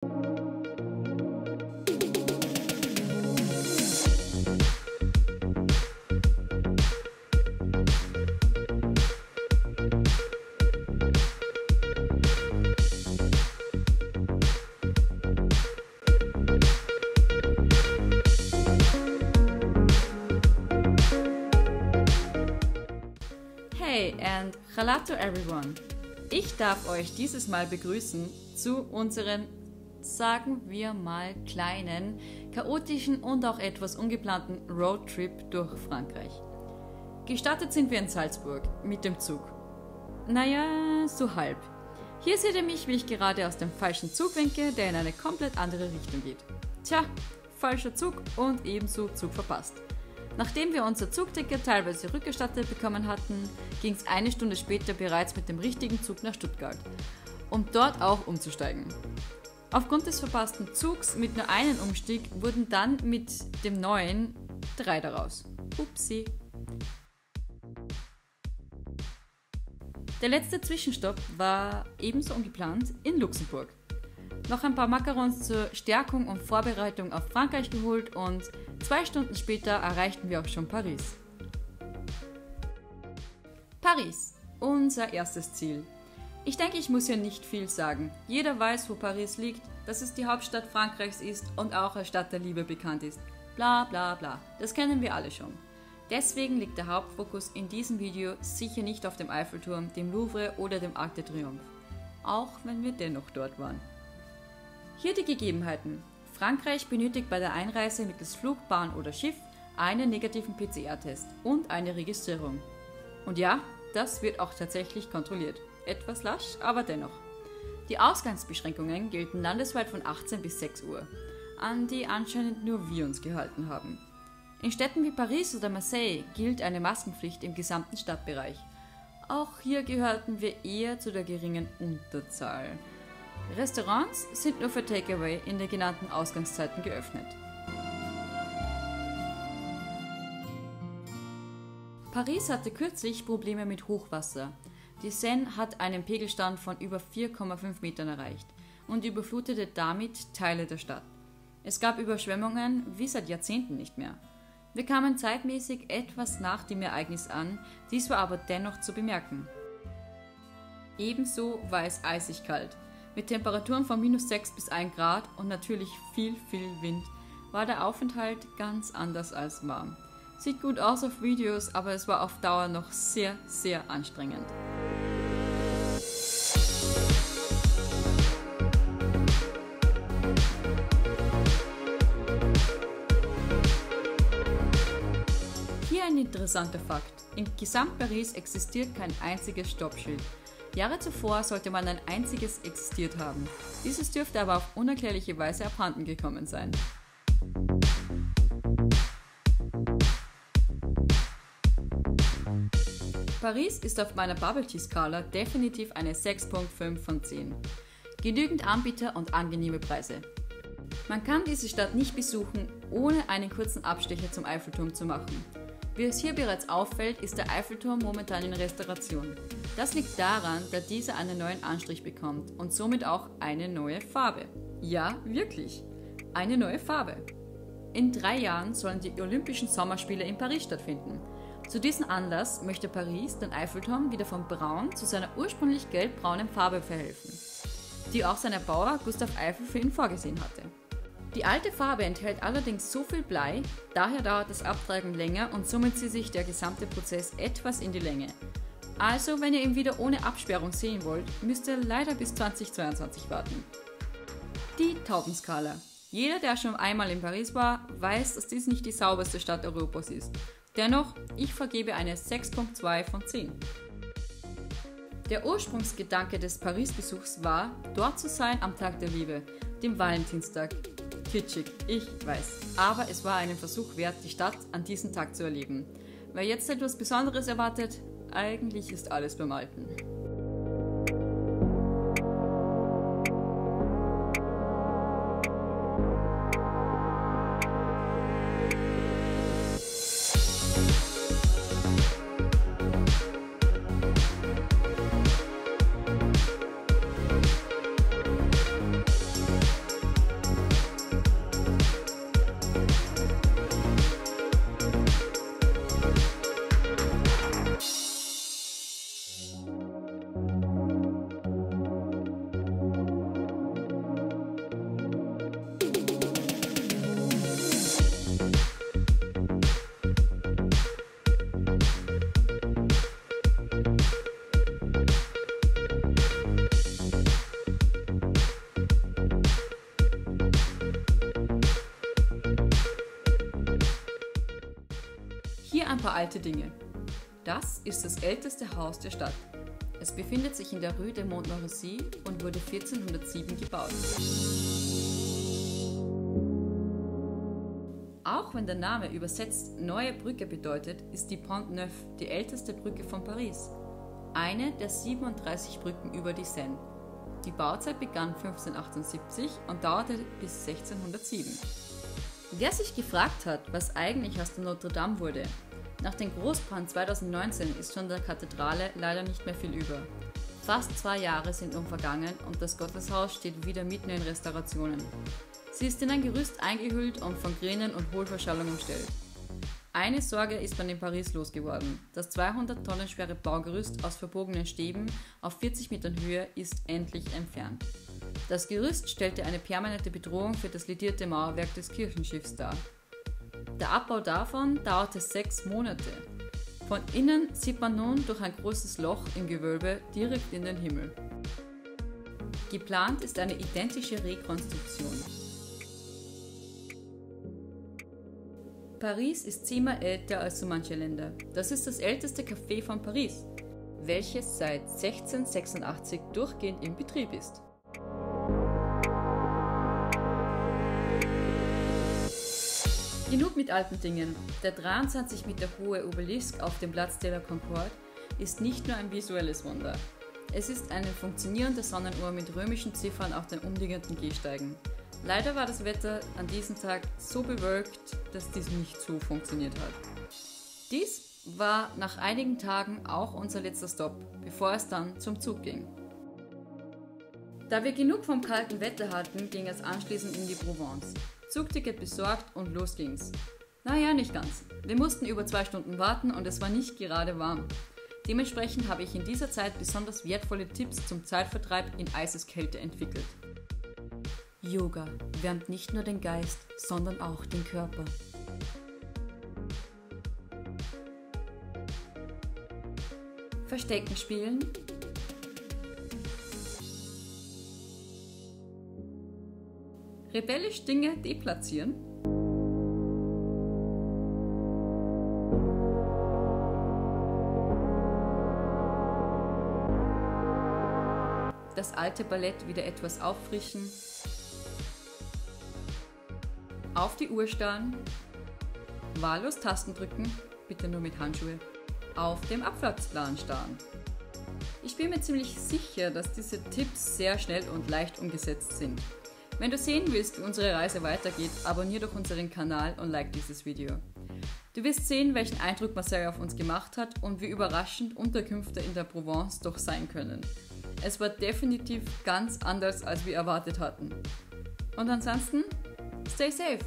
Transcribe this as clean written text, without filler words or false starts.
Hey and hello to everyone! Ich darf euch dieses Mal begrüßen zu unseren, sagen wir mal, kleinen, chaotischen und auch etwas ungeplanten Roadtrip durch Frankreich. Gestartet sind wir in Salzburg mit dem Zug. Naja, so halb. Hier seht ihr mich, wie ich gerade aus dem falschen Zug winke, der in eine komplett andere Richtung geht. Tja, falscher Zug und ebenso Zug verpasst. Nachdem wir unser Zugticket teilweise rückerstattet bekommen hatten, ging es eine Stunde später bereits mit dem richtigen Zug nach Stuttgart, um dort auch umzusteigen. Aufgrund des verpassten Zugs mit nur einem Umstieg wurden dann mit dem neuen 3 daraus. Upsi. Der letzte Zwischenstopp war ebenso ungeplant in Luxemburg. Noch ein paar Macarons zur Stärkung und Vorbereitung auf Frankreich geholt und 2 Stunden später erreichten wir auch schon Paris. Paris, unser erstes Ziel. Ich denke, ich muss hier nicht viel sagen. Jeder weiß, wo Paris liegt, dass es die Hauptstadt Frankreichs ist und auch als Stadt der Liebe bekannt ist. Bla bla bla, das kennen wir alle schon. Deswegen liegt der Hauptfokus in diesem Video sicher nicht auf dem Eiffelturm, dem Louvre oder dem Arc de Triomphe. Auch wenn wir dennoch dort waren. Hier die Gegebenheiten. Frankreich benötigt bei der Einreise mittels Flug, Bahn oder Schiff einen negativen PCR-Test und eine Registrierung. Und ja, das wird auch tatsächlich kontrolliert. Etwas lasch, aber dennoch. Die Ausgangsbeschränkungen gelten landesweit von 18 bis 6 Uhr, an die anscheinend nur wir uns gehalten haben. In Städten wie Paris oder Marseille gilt eine Maskenpflicht im gesamten Stadtbereich. Auch hier gehörten wir eher zu der geringen Unterzahl. Restaurants sind nur für Takeaway in den genannten Ausgangszeiten geöffnet. Paris hatte kürzlich Probleme mit Hochwasser. Die Seine hat einen Pegelstand von über 4,5 Metern erreicht und überflutete damit Teile der Stadt. Es gab Überschwemmungen wie seit Jahrzehnten nicht mehr. Wir kamen zeitmäßig etwas nach dem Ereignis an, dies war aber dennoch zu bemerken. Ebenso war es eisig kalt. Mit Temperaturen von -6 bis 1 Grad und natürlich viel Wind war der Aufenthalt ganz anders als warm. Sieht gut aus auf Videos, aber es war auf Dauer noch sehr anstrengend. Hier ein interessanter Fakt. In Gesamt-Paris existiert kein einziges Stoppschild. Jahre zuvor sollte man ein einziges existiert haben. Dieses dürfte aber auf unerklärliche Weise abhanden gekommen sein. Paris ist auf meiner Bubble Tea Skala definitiv eine 6,5 von 10. Genügend Anbieter und angenehme Preise. Man kann diese Stadt nicht besuchen, ohne einen kurzen Abstecher zum Eiffelturm zu machen. Wie es hier bereits auffällt, ist der Eiffelturm momentan in Restauration. Das liegt daran, da dieser einen neuen Anstrich bekommt und somit auch eine neue Farbe. Ja, wirklich, eine neue Farbe. In 3 Jahren sollen die Olympischen Sommerspiele in Paris stattfinden. Zu diesem Anlass möchte Paris den Eiffelturm wieder von braun zu seiner ursprünglich gelbbraunen Farbe verhelfen, die auch sein Erbauer Gustave Eiffel für ihn vorgesehen hatte. Die alte Farbe enthält allerdings so viel Blei, daher dauert das Abtragen länger und somit zieht sich der gesamte Prozess etwas in die Länge. Also, wenn ihr ihn wieder ohne Absperrung sehen wollt, müsst ihr leider bis 2022 warten. Die Taubenskala. Jeder, der schon einmal in Paris war, weiß, dass dies nicht die sauberste Stadt Europas ist. Dennoch, ich vergebe eine 6,2 von 10. Der Ursprungsgedanke des Paris-Besuchs war, dort zu sein am Tag der Liebe, dem Valentinstag. Kitschig, ich weiß. Aber es war einen Versuch wert, die Stadt an diesem Tag zu erleben. Wer jetzt etwas Besonderes erwartet, eigentlich ist alles beim Alten. alte Dinge. Das ist das älteste Haus der Stadt. Es befindet sich in der Rue de Montmorency und wurde 1407 gebaut. Auch wenn der Name übersetzt neue Brücke bedeutet, ist die Pont Neuf die älteste Brücke von Paris. Eine der 37 Brücken über die Seine. Die Bauzeit begann 1578 und dauerte bis 1607. Wer sich gefragt hat, was eigentlich aus der Notre Dame wurde, nach dem Großbrand 2019 ist von der Kathedrale leider nicht mehr viel über. Fast 2 Jahre sind nun vergangen und das Gotteshaus steht wieder mitten in Restaurationen. Sie ist in ein Gerüst eingehüllt und von Kränen und Hohlverschallung umstellt. Eine Sorge ist man in Paris losgeworden. Das 200 Tonnen schwere Baugerüst aus verbogenen Stäben auf 40 Metern Höhe ist endlich entfernt. Das Gerüst stellte eine permanente Bedrohung für das ledierte Mauerwerk des Kirchenschiffs dar. Der Abbau davon dauerte 6 Monate. Von innen sieht man nun durch ein großes Loch im Gewölbe direkt in den Himmel. Geplant ist eine identische Rekonstruktion. Paris ist 10-mal älter als so manche Länder. Das ist das älteste Café von Paris, welches seit 1686 durchgehend in Betrieb ist. Genug mit alten Dingen. Der 23 Meter hohe Obelisk auf dem Platz de la Concorde ist nicht nur ein visuelles Wunder. Es ist eine funktionierende Sonnenuhr mit römischen Ziffern auf den umliegenden Gehsteigen. Leider war das Wetter an diesem Tag so bewölkt, dass dies nicht so funktioniert hat. Dies war nach einigen Tagen auch unser letzter Stopp, bevor es dann zum Zug ging. Da wir genug vom kalten Wetter hatten, ging es anschließend in die Provence. Zugticket besorgt und los ging's. Naja, nicht ganz. Wir mussten über 2 Stunden warten und es war nicht gerade warm. Dementsprechend habe ich in dieser Zeit besonders wertvolle Tipps zum Zeitvertreib in Eiseskälte entwickelt. Yoga wärmt nicht nur den Geist, sondern auch den Körper. Verstecken spielen. Rebellisch Dinge deplatzieren. Das alte Ballett wieder etwas auffrischen. Auf die Uhr starren. Wahllos Tasten drücken, bitte nur mit Handschuhe. Auf dem Abfahrtsplan starren. Ich bin mir ziemlich sicher, dass diese Tipps sehr schnell und leicht umgesetzt sind. Wenn du sehen willst, wie unsere Reise weitergeht, abonniere doch unseren Kanal und like dieses Video. Du wirst sehen, welchen Eindruck Marcel auf uns gemacht hat und wie überraschend Unterkünfte in der Provence doch sein können. Es war definitiv ganz anders, als wir erwartet hatten. Und ansonsten, stay safe!